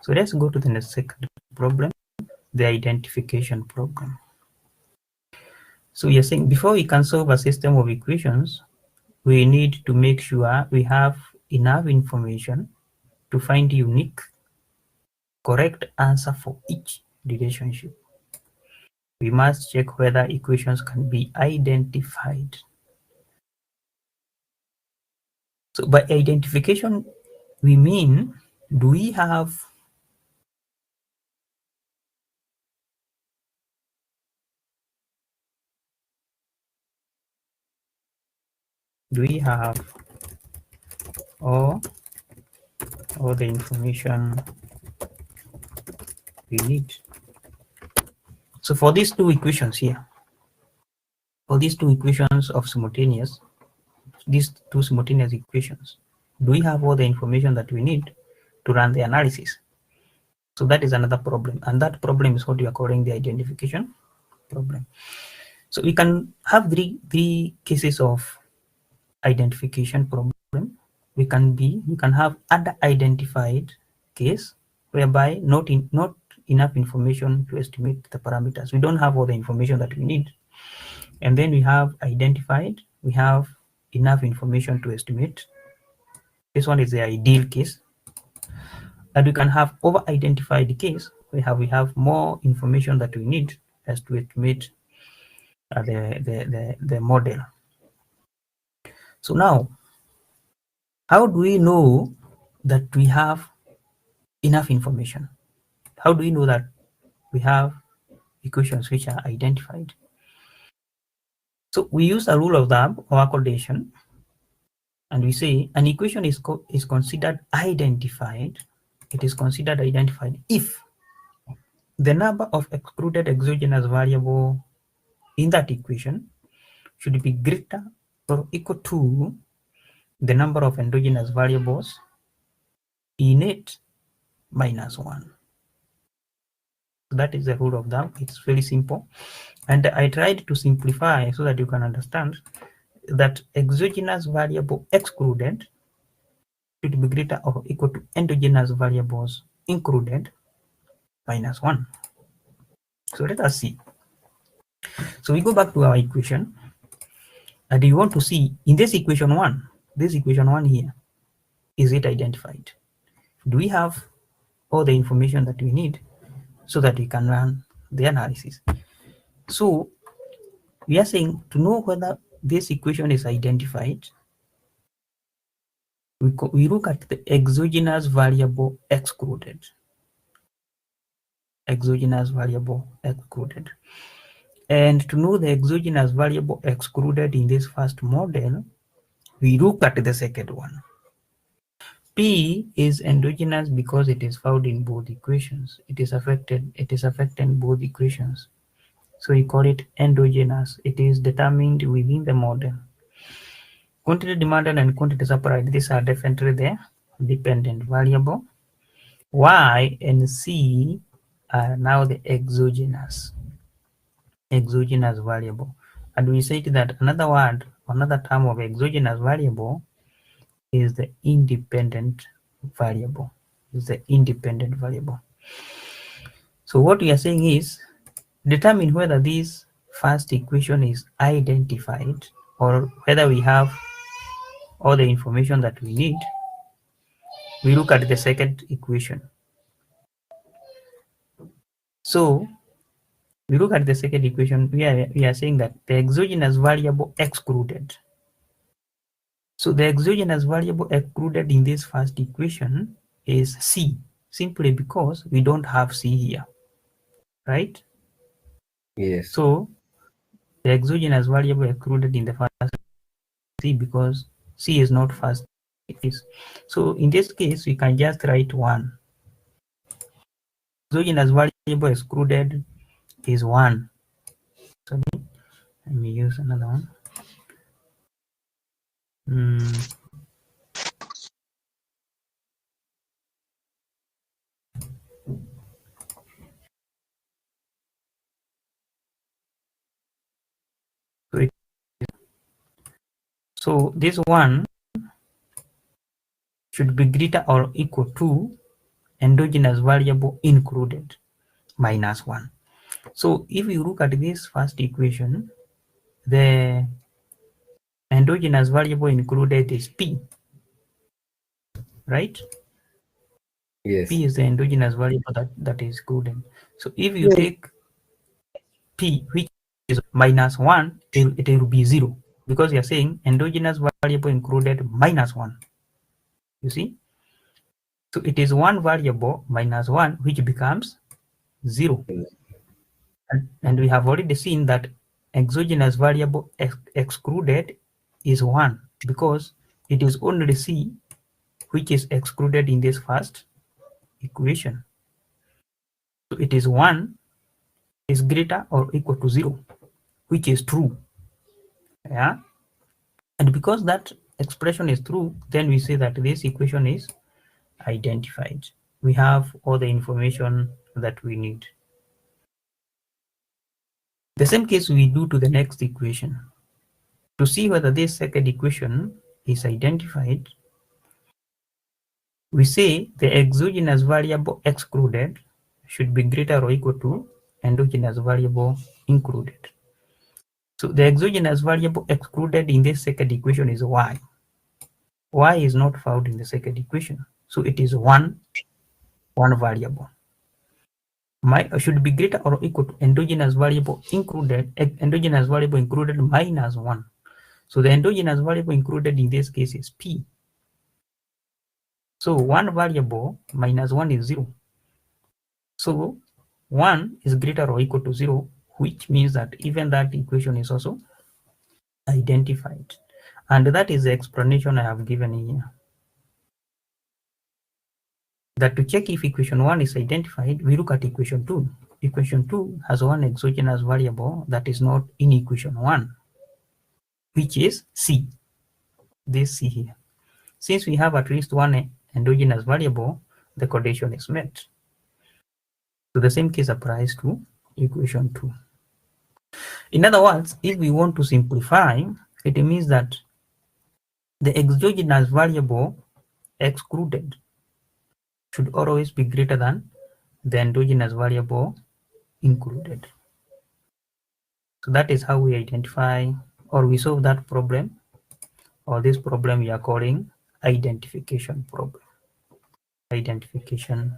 So let's go to the next second problem, the identification problem. So you're saying before we can solve a system of equations, we need to make sure we have enough information to find unique, correct answer for each relationship. We must check whether equations can be identified. So by identification, we mean, do we have all the information we need? So for these two equations here, for these two equations of simultaneous, these two simultaneous equations, do we have all the information that we need to run the analysis? So that is another problem, and that problem is what we are calling the identification problem. So we can have three cases of identification problem. We can have unidentified case, whereby not enough information to estimate the parameters. We don't have all the information that we need. And then we have identified, we have enough information to estimate. This one is the ideal case. And we can have over-identified case, we have more information that we need as to estimate the model. So now, how do we know that we have enough information? How do we know that we have equations which are identified? So we use a rule of thumb or accordation, and we say an equation is considered identified. It is considered identified if the number of excluded exogenous variable in that equation should be greater or equal to the number of endogenous variables in it minus 1. So that is the rule of thumb. It's very simple. And I tried to simplify so that you can understand that exogenous variable excluded should be greater or equal to endogenous variables included minus 1. So let us see. So we go back to our equation, and you want to see in this equation 1, here, is it identified? Do we have all the information that we need so that we can run the analysis? So we are saying to know whether this equation is identified, we look at the exogenous variable excluded. Exogenous variable excluded. And to know the exogenous variable excluded in this first model, we look at the second one. P is endogenous because it is found in both equations. It is affecting both equations. So we call it endogenous. It is determined within the model. Quantity demanded and quantity supplied, these are definitely the dependent variable. Y and C are now the exogenous variable. And we said that another term of exogenous variable is the independent variable. So what we are saying is determine whether this first equation is identified or whether we have all the information that we need. We look at the second equation. So we look at the second equation, we are saying that the exogenous variable excluded. So the exogenous variable excluded in this first equation is C, simply because we don't have C here, right? Yes. So the exogenous variable excluded in the first C because C is not first. It is. So in this case, we can just write 1. Exogenous variable excluded is 1. So let me use another one. So this one should be greater or equal to endogenous variable included minus 1. So if you look at this first equation, the endogenous variable included is P, right? Yes. P is the endogenous variable that is included. So if you Yes. take P, which is minus 1, it will be 0, because you're saying endogenous variable included minus 1. You see? So it is one variable minus 1, which becomes 0. And we have already seen that exogenous variable excluded is 1, because it is only C which is excluded in this first equation. So it is 1 is greater or equal to 0, which is true. Yeah. And because that expression is true, then we say that this equation is identified. We have all the information that we need. The same case we do to the next equation. To see whether this second equation is identified, we say the exogenous variable excluded should be greater or equal to endogenous variable included. So the exogenous variable excluded in this second equation is y. Y is not found in the second equation, so it is one variable. Should be greater or equal to endogenous variable included minus 1. So the endogenous variable included in this case is P. So one variable minus 1 is 0. So 1 is greater or equal to 0, which means that even that equation is also identified. And that is the explanation I have given here. That to check if equation 1 is identified, we look at equation 2. Equation 2 has one exogenous variable that is not in equation 1, which is C, this C here. Since we have at least one endogenous variable, the condition is met. So the same case applies to equation 2. In other words, if we want to simplify, it means that the exogenous variable excluded should always be greater than the endogenous variable included. So that is how we identify or we solve that problem, or this problem we are calling identification problem. Identification